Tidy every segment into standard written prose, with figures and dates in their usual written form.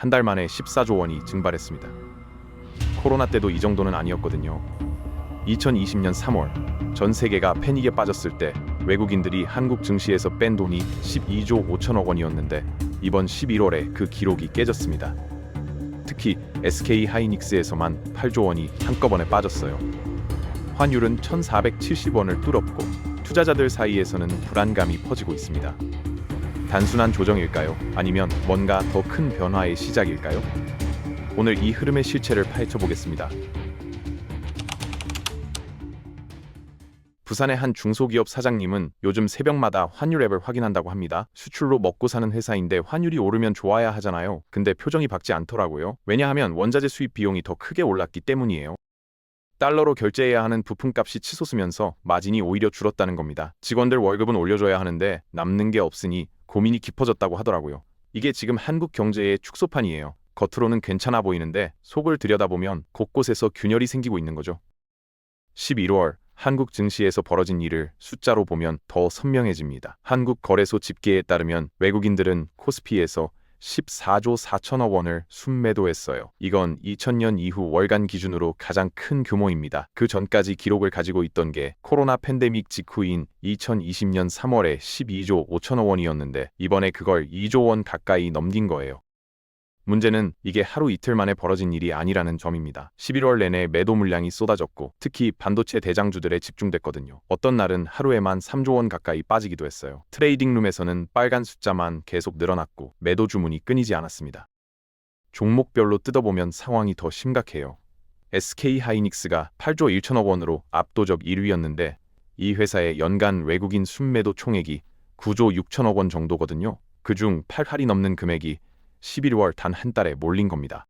한 달 만에 14조 원이 증발했습니다. 코로나 때도 이 정도는 아니었거든요. 2020년 3월 전 세계가 패닉에 빠졌을 때 외국인들이 한국 증시에서 뺀 돈이 12조 5천억 원이었는데 이번 11월에 그 기록이 깨졌습니다. 특히 SK 하이닉스에서만 8조 원이 한꺼번에 빠졌어요. 환율은 1,470원을 뚫었고 투자자들 사이에서는 불안감이 퍼지고 있습니다. 단순한 조정일까요? 아니면 뭔가 더 큰 변화의 시작일까요? 오늘 이 흐름의 실체를 파헤쳐 보겠습니다. 부산의 한 중소기업 사장님은 요즘 새벽마다 환율 앱을 확인한다고 합니다. 수출로 먹고 사는 회사인데 환율이 오르면 좋아야 하잖아요. 근데 표정이 밝지 않더라고요. 왜냐하면 원자재 수입 비용이 더 크게 올랐기 때문이에요. 달러로 결제해야 하는 부품값이 치솟으면서 마진이 오히려 줄었다는 겁니다. 직원들 월급은 올려줘야 하는데 남는 게 없으니 고민이 깊어졌다고 하더라고요. 이게 지금 한국 경제의 축소판이에요. 겉으로는 괜찮아 보이는데 속을 들여다보면 곳곳에서 균열이 생기고 있는 거죠. 11월 한국 증시에서 벌어진 일을 숫자로 보면 더 선명해집니다. 한국거래소 집계에 따르면 외국인들은 코스피에서 14조 4천억 원을 순매도했어요. 이건 2000년 이후 월간 기준으로 가장 큰 규모입니다. 그 전까지 기록을 가지고 있던 게 코로나 팬데믹 직후인 2020년 3월에 12조 5천억 원이었는데 이번에 그걸 2조 원 가까이 넘긴 거예요. 문제는 이게 하루 이틀 만에 벌어진 일이 아니라는 점입니다. 11월 내내 매도 물량이 쏟아졌고 특히 반도체 대장주들에 집중됐거든요. 어떤 날은 하루에만 3조 원 가까이 빠지기도 했어요. 트레이딩룸에서는 빨간 숫자만 계속 늘어났고 매도 주문이 끊이지 않았습니다. 종목별로 뜯어보면 상황이 더 심각해요. SK 하이닉스가 8조 1천억 원으로 압도적 1위였는데 이 회사의 연간 외국인 순매도 총액이 9조 6천억 원 정도거든요. 그중 8할이 넘는 금액이 11월 단 한 달에 몰린 겁니다.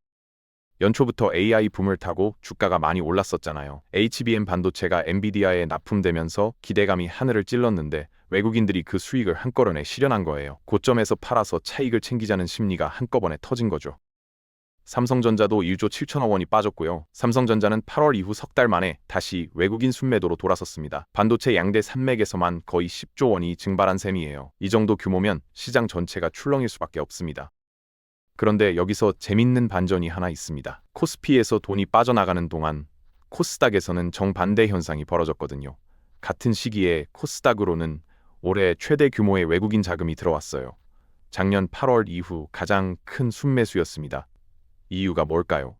연초부터 AI 붐을 타고 주가가 많이 올랐었잖아요. HBM 반도체가 엔비디아에 납품되면서 기대감이 하늘을 찔렀는데 외국인들이 그 수익을 한꺼번에 실현한 거예요. 고점에서 팔아서 차익을 챙기자는 심리가 한꺼번에 터진 거죠. 삼성전자도 1조 7천억 원이 빠졌고요. 삼성전자는 8월 이후 석 달 만에 다시 외국인 순매도로 돌아섰습니다. 반도체 양대 산맥에서만 거의 10조 원이 증발한 셈이에요. 이 정도 규모면 시장 전체가 출렁일 수밖에 없습니다. 그런데 여기서 재밌는 반전이 하나 있습니다. 코스피에서 돈이 빠져나가는 동안 코스닥에서는 정반대 현상이 벌어졌거든요. 같은 시기에 코스닥으로는 올해 최대 규모의 외국인 자금이 들어왔어요. 작년 8월 이후 가장 큰 순매수였습니다. 이유가 뭘까요?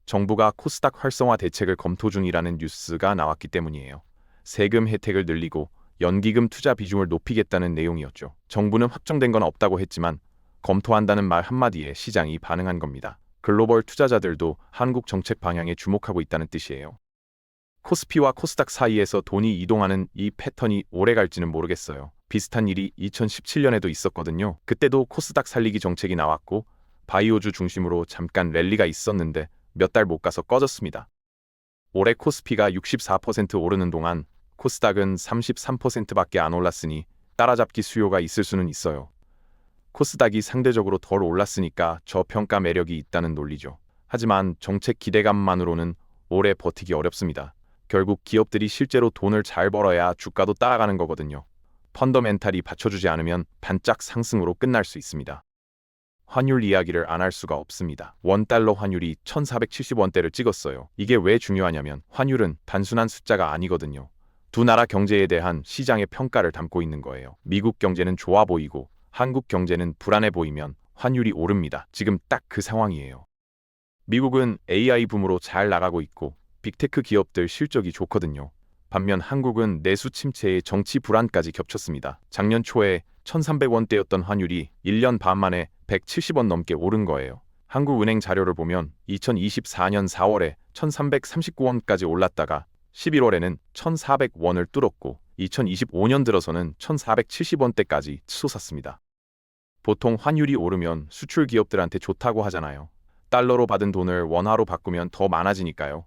정부가 코스닥 활성화 대책을 검토 중이라는 뉴스가 나왔기 때문이에요. 세금 혜택을 늘리고 연기금 투자 비중을 높이겠다는 내용이었죠. 정부는 확정된 건 없다고 했지만 검토한다는 말 한마디에 시장이 반응한 겁니다. 글로벌 투자자들도 한국 정책 방향에 주목하고 있다는 뜻이에요. 코스피와 코스닥 사이에서 돈이 이동하는 이 패턴이 오래 갈지는 모르겠어요. 비슷한 일이 2017년에도 있었거든요. 그때도 코스닥 살리기 정책이 나왔고 바이오주 중심으로 잠깐 랠리가 있었는데 몇 달 못 가서 꺼졌습니다. 올해 코스피가 64% 오르는 동안 코스닥은 33%밖에 안 올랐으니 따라잡기 수요가 있을 수는 있어요. 코스닥이 상대적으로 덜 올랐으니까 저평가 매력이 있다는 논리죠. 하지만 정책 기대감만으로는 오래 버티기 어렵습니다. 결국 기업들이 실제로 돈을 잘 벌어야 주가도 따라가는 거거든요. 펀더멘탈이 받쳐주지 않으면 반짝 상승으로 끝날 수 있습니다. 환율 이야기를 안 할 수가 없습니다. 원달러 환율이 1,470원대를 찍었어요. 이게 왜 중요하냐면 환율은 단순한 숫자가 아니거든요. 두 나라 경제에 대한 시장의 평가를 담고 있는 거예요. 미국 경제는 좋아 보이고 한국 경제는 불안해 보이면 환율이 오릅니다. 지금 딱 그 상황이에요. 미국은 AI 붐으로 잘 나가고 있고 빅테크 기업들 실적이 좋거든요. 반면 한국은 내수 침체에 정치 불안까지 겹쳤습니다. 작년 초에 1,300원대였던 환율이 1년 반 만에 170원 넘게 오른 거예요. 한국은행 자료를 보면 2024년 4월에 1,339원까지 올랐다가 11월에는 1,400원을 뚫었고 2025년 들어서는 1,470원대까지 치솟았습니다. 보통 환율이 오르면 수출 기업들한테 좋다고 하잖아요. 달러로 받은 돈을 원화로 바꾸면 더 많아지니까요.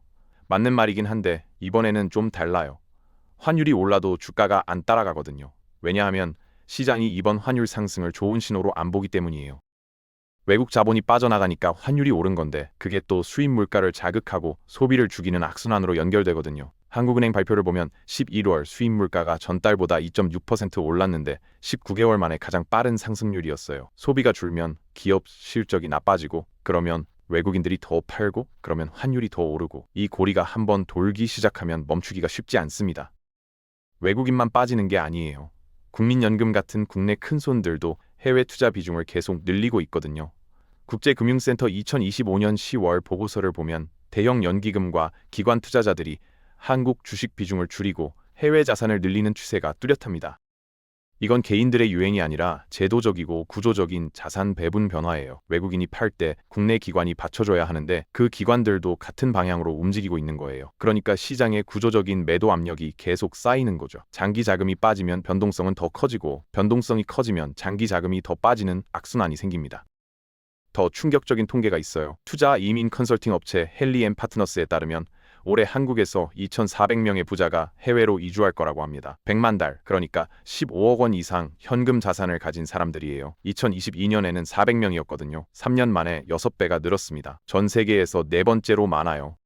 맞는 말이긴 한데 이번에는 좀 달라요. 환율이 올라도 주가가 안 따라가거든요. 왜냐하면 시장이 이번 환율 상승을 좋은 신호로 안 보기 때문이에요. 외국 자본이 빠져나가니까 환율이 오른 건데 그게 또 수입 물가를 자극하고 소비를 죽이는 악순환으로 연결되거든요. 한국은행 발표를 보면 11월 수입 물가가 전달보다 2.6% 올랐는데 19개월 만에 가장 빠른 상승률이었어요. 소비가 줄면 기업 실적이 나빠지고 그러면 외국인들이 더 팔고 그러면 환율이 더 오르고 이 고리가 한번 돌기 시작하면 멈추기가 쉽지 않습니다. 외국인만 빠지는 게 아니에요. 국민연금 같은 국내 큰손들도 해외 투자 비중을 계속 늘리고 있거든요. 국제금융센터 2025년 10월 보고서를 보면 대형 연기금과 기관 투자자들이 한국 주식 비중을 줄이고 해외 자산을 늘리는 추세가 뚜렷합니다. 이건 개인들의 유행이 아니라 제도적이고 구조적인 자산 배분 변화예요. 외국인이 팔 때 국내 기관이 받쳐줘야 하는데 그 기관들도 같은 방향으로 움직이고 있는 거예요. 그러니까 시장에 구조적인 매도 압력이 계속 쌓이는 거죠. 장기 자금이 빠지면 변동성은 더 커지고 변동성이 커지면 장기 자금이 더 빠지는 악순환이 생깁니다. 더 충격적인 통계가 있어요. 투자 이민 컨설팅 업체 헨리앤파트너스에 따르면 올해 한국에서 2,400명의 부자가 해외로 이주할 거라고 합니다. 100만 달, 그러니까 15억 원 이상 현금 자산을 가진 사람들이에요. 2022년에는 400명이었거든요. 3년 만에 6배가 늘었습니다. 전 세계에서 네 번째로 많아요.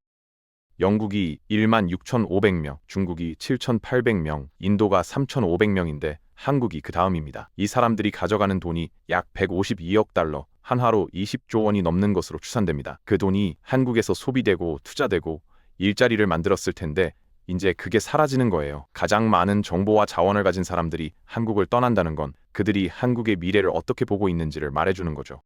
영국이 16,500명, 중국이 7,800명, 인도가 3,500명인데 한국이 그 다음입니다. 이 사람들이 가져가는 돈이 약 152억 달러, 한화로 20조 원이 넘는 것으로 추산됩니다. 그 돈이 한국에서 소비되고 투자되고 일자리를 만들었을 텐데 이제 그게 사라지는 거예요. 가장 많은 정보와 자원을 가진 사람들이 한국을 떠난다는 건 그들이 한국의 미래를 어떻게 보고 있는지를 말해주는 거죠.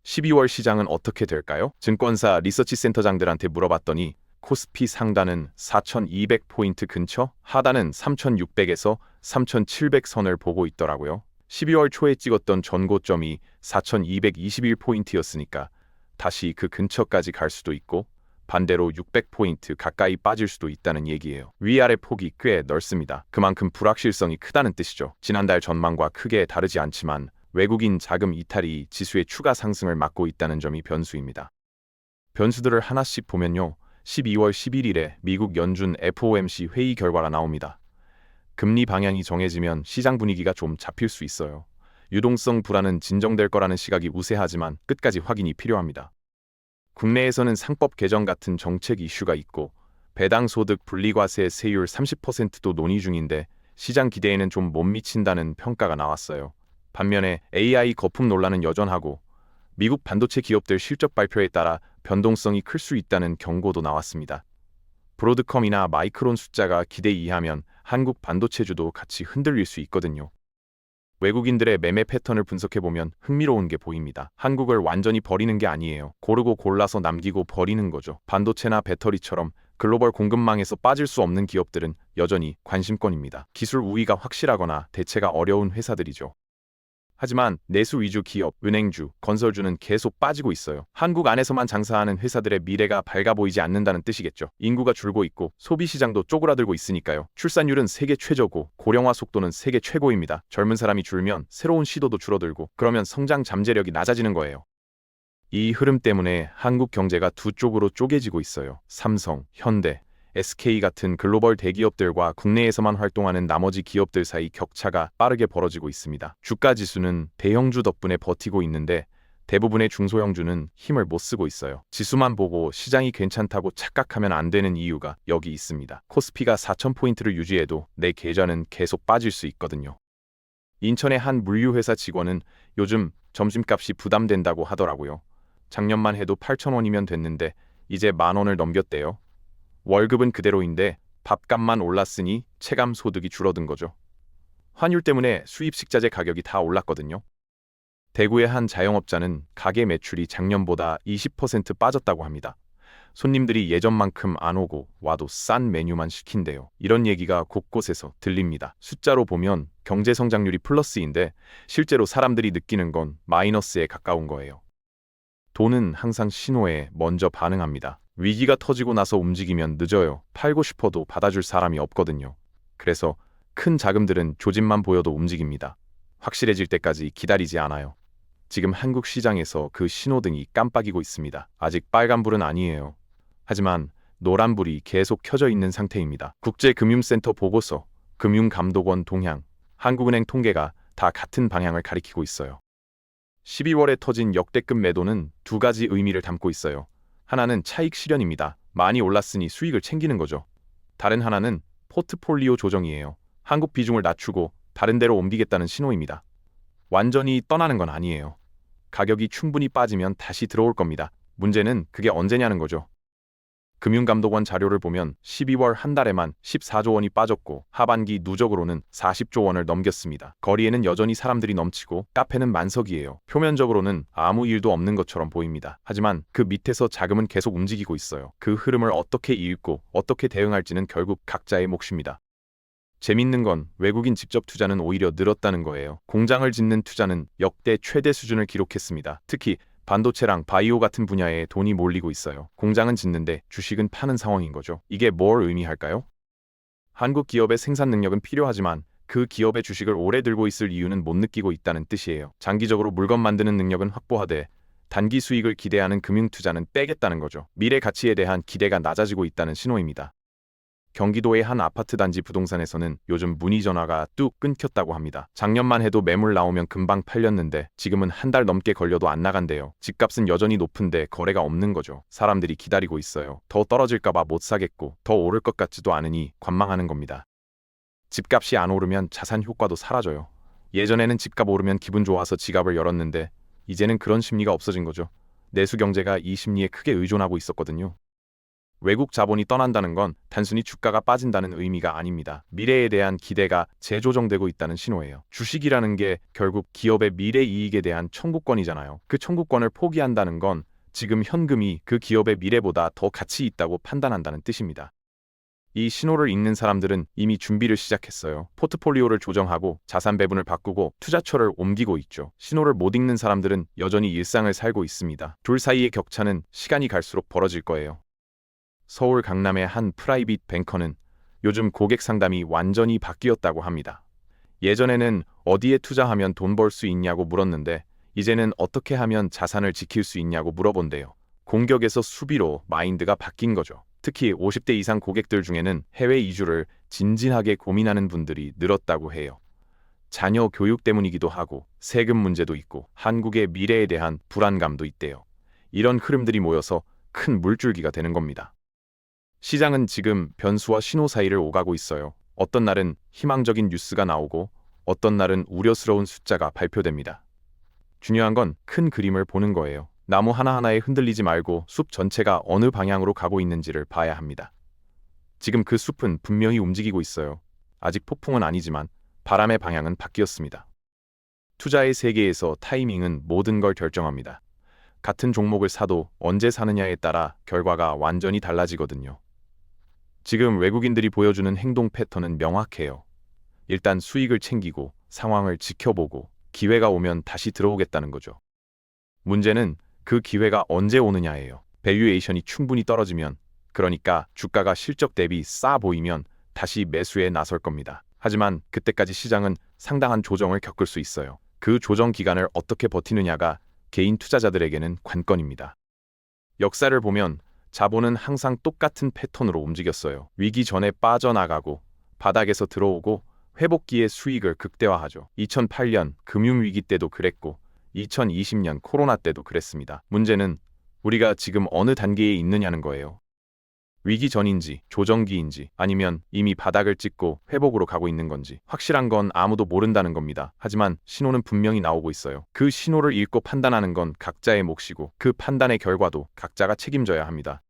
12월 시장은 어떻게 될까요? 증권사 리서치 센터장들한테 물어봤더니 코스피 상단은 4,200포인트 근처, 하단은 3,600에서 3,700선을 보고 있더라고요. 12월 초에 찍었던 전고점이 4,221포인트였으니까 다시 그 근처까지 갈 수도 있고 반대로 600포인트 가까이 빠질 수도 있다는 얘기예요. 위아래 폭이 꽤 넓습니다. 그만큼 불확실성이 크다는 뜻이죠. 지난달 전망과 크게 다르지 않지만 외국인 자금 이탈이 지수의 추가 상승을 막고 있다는 점이 변수입니다. 변수들을 하나씩 보면요. 12월 11일에 미국 연준 FOMC 회의 결과가 나옵니다. 금리 방향이 정해지면 시장 분위기가 좀 잡힐 수 있어요. 유동성 불안은 진정될 거라는 시각이 우세하지만 끝까지 확인이 필요합니다. 국내에서는 상법 개정 같은 정책 이슈가 있고 배당소득 분리과세 세율 30%도 논의 중인데 시장 기대에는 좀 못 미친다는 평가가 나왔어요. 반면에 AI 거품 논란은 여전하고 미국 반도체 기업들 실적 발표에 따라 변동성이 클 수 있다는 경고도 나왔습니다. 브로드컴이나 마이크론 숫자가 기대 이하면 한국 반도체주도 같이 흔들릴 수 있거든요. 외국인들의 매매 패턴을 분석해보면 흥미로운 게 보입니다. 한국을 완전히 버리는 게 아니에요. 고르고 골라서 남기고 버리는 거죠. 반도체나 배터리처럼 글로벌 공급망에서 빠질 수 없는 기업들은 여전히 관심권입니다. 기술 우위가 확실하거나 대체가 어려운 회사들이죠. 하지만 내수 위주 기업, 은행주, 건설주는 계속 빠지고 있어요. 한국 안에서만 장사하는 회사들의 미래가 밝아 보이지 않는다는 뜻이겠죠. 인구가 줄고 있고 소비 시장도 쪼그라들고 있으니까요. 출산율은 세계 최저고 고령화 속도는 세계 최고입니다. 젊은 사람이 줄면 새로운 시도도 줄어들고 그러면 성장 잠재력이 낮아지는 거예요. 이 흐름 때문에 한국 경제가 두 쪽으로 쪼개지고 있어요. 삼성, 현대, SK 같은 글로벌 대기업들과 국내에서만 활동하는 나머지 기업들 사이 격차가 빠르게 벌어지고 있습니다. 주가 지수는 대형주 덕분에 버티고 있는데 대부분의 중소형주는 힘을 못 쓰고 있어요. 지수만 보고 시장이 괜찮다고 착각하면 안 되는 이유가 여기 있습니다. 코스피가 4,000포인트를 유지해도 내 계좌는 계속 빠질 수 있거든요. 인천의 한 물류회사 직원은 요즘 점심값이 부담된다고 하더라고요. 작년만 해도 8,000원이면 됐는데 이제 10,000원을 넘겼대요. 월급은 그대로인데 밥값만 올랐으니 체감 소득이 줄어든 거죠. 환율 때문에 수입 식자재 가격이 다 올랐거든요. 대구의 한 자영업자는 가게 매출이 작년보다 20% 빠졌다고 합니다. 손님들이 예전만큼 안 오고 와도 싼 메뉴만 시킨대요. 이런 얘기가 곳곳에서 들립니다. 숫자로 보면 경제 성장률이 플러스인데 실제로 사람들이 느끼는 건 마이너스에 가까운 거예요. 돈은 항상 신호에 먼저 반응합니다. 위기가 터지고 나서 움직이면 늦어요. 팔고 싶어도 받아줄 사람이 없거든요. 그래서 큰 자금들은 조짐만 보여도 움직입니다. 확실해질 때까지 기다리지 않아요. 지금 한국 시장에서 그 신호등이 깜빡이고 있습니다. 아직 빨간불은 아니에요. 하지만 노란불이 계속 켜져 있는 상태입니다. 국제금융센터 보고서, 금융감독원 동향, 한국은행 통계가 다 같은 방향을 가리키고 있어요. 12월에 터진 역대급 매도는 두 가지 의미를 담고 있어요. 하나는 차익 실현입니다. 많이 올랐으니 수익을 챙기는 거죠. 다른 하나는 포트폴리오 조정이에요. 한국 비중을 낮추고 다른 데로 옮기겠다는 신호입니다. 완전히 떠나는 건 아니에요. 가격이 충분히 빠지면 다시 들어올 겁니다. 문제는 그게 언제냐는 거죠. 금융감독원 자료를 보면 12월 한 달에만 14조 원이 빠졌고 하반기 누적으로는 40조 원을 넘겼습니다. 거리에는 여전히 사람들이 넘치고 카페는 만석이에요. 표면적으로는 아무 일도 없는 것처럼 보입니다. 하지만 그 밑에서 자금은 계속 움직이고 있어요. 그 흐름을 어떻게 읽고 어떻게 대응할지는 결국 각자의 몫입니다. 재밌는 건 외국인 직접 투자는 오히려 늘었다는 거예요. 공장을 짓는 투자는 역대 최대 수준을 기록했습니다. 특히 반도체랑 바이오 같은 분야에 돈이 몰리고 있어요. 공장은 짓는데 주식은 파는 상황인 거죠. 이게 뭘 의미할까요? 한국 기업의 생산 능력은 필요하지만 그 기업의 주식을 오래 들고 있을 이유는 못 느끼고 있다는 뜻이에요. 장기적으로 물건 만드는 능력은 확보하되 단기 수익을 기대하는 금융 투자는 빼겠다는 거죠. 미래 가치에 대한 기대가 낮아지고 있다는 신호입니다. 경기도의 한 아파트 단지 부동산에서는 요즘 문의 전화가 뚝 끊겼다고 합니다. 작년만 해도 매물 나오면 금방 팔렸는데 지금은 한 달 넘게 걸려도 안 나간대요. 집값은 여전히 높은데 거래가 없는 거죠. 사람들이 기다리고 있어요. 더 떨어질까봐 못 사겠고 더 오를 것 같지도 않으니 관망하는 겁니다. 집값이 안 오르면 자산 효과도 사라져요. 예전에는 집값 오르면 기분 좋아서 지갑을 열었는데 이제는 그런 심리가 없어진 거죠. 내수 경제가 이 심리에 크게 의존하고 있었거든요. 외국 자본이 떠난다는 건 단순히 주가가 빠진다는 의미가 아닙니다. 미래에 대한 기대가 재조정되고 있다는 신호예요. 주식이라는 게 결국 기업의 미래 이익에 대한 청구권이잖아요. 그 청구권을 포기한다는 건 지금 현금이 그 기업의 미래보다 더 가치 있다고 판단한다는 뜻입니다. 이 신호를 읽는 사람들은 이미 준비를 시작했어요. 포트폴리오를 조정하고 자산 배분을 바꾸고 투자처를 옮기고 있죠. 신호를 못 읽는 사람들은 여전히 일상을 살고 있습니다. 둘 사이의 격차는 시간이 갈수록 벌어질 거예요. 서울 강남의 한 프라이빗 뱅커는 요즘 고객 상담이 완전히 바뀌었다고 합니다. 예전에는 어디에 투자하면 돈 벌 수 있냐고 물었는데 이제는 어떻게 하면 자산을 지킬 수 있냐고 물어본대요. 공격에서 수비로 마인드가 바뀐 거죠. 특히 50대 이상 고객들 중에는 해외 이주를 진지하게 고민하는 분들이 늘었다고 해요. 자녀 교육 때문이기도 하고 세금 문제도 있고 한국의 미래에 대한 불안감도 있대요. 이런 흐름들이 모여서 큰 물줄기가 되는 겁니다. 시장은 지금 변수와 신호 사이를 오가고 있어요. 어떤 날은 희망적인 뉴스가 나오고 어떤 날은 우려스러운 숫자가 발표됩니다. 중요한 건 큰 그림을 보는 거예요. 나무 하나하나에 흔들리지 말고 숲 전체가 어느 방향으로 가고 있는지를 봐야 합니다. 지금 그 숲은 분명히 움직이고 있어요. 아직 폭풍은 아니지만 바람의 방향은 바뀌었습니다. 투자의 세계에서 타이밍은 모든 걸 결정합니다. 같은 종목을 사도 언제 사느냐에 따라 결과가 완전히 달라지거든요. 지금 외국인들이 보여주는 행동 패턴은 명확해요. 일단 수익을 챙기고 상황을 지켜보고 기회가 오면 다시 들어오겠다는 거죠. 문제는 그 기회가 언제 오느냐예요. 밸류에이션이 충분히 떨어지면, 그러니까 주가가 실적 대비 싸 보이면 다시 매수에 나설 겁니다. 하지만 그때까지 시장은 상당한 조정을 겪을 수 있어요. 그 조정 기간을 어떻게 버티느냐가 개인 투자자들에게는 관건입니다. 역사를 보면 자본은 항상 똑같은 패턴으로 움직였어요. 위기 전에 빠져나가고 바닥에서 들어오고 회복기에 수익을 극대화하죠. 2008년 금융위기 때도 그랬고 2020년 코로나 때도 그랬습니다. 문제는 우리가 지금 어느 단계에 있느냐는 거예요. 위기 전인지 조정기인지 아니면 이미 바닥을 찍고 회복으로 가고 있는 건지 확실한 건 아무도 모른다는 겁니다. 하지만 신호는 분명히 나오고 있어요. 그 신호를 읽고 판단하는 건 각자의 몫이고 그 판단의 결과도 각자가 책임져야 합니다.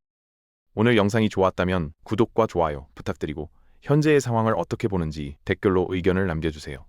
오늘 영상이 좋았다면 구독과 좋아요 부탁드리고 현재의 상황을 어떻게 보는지 댓글로 의견을 남겨주세요.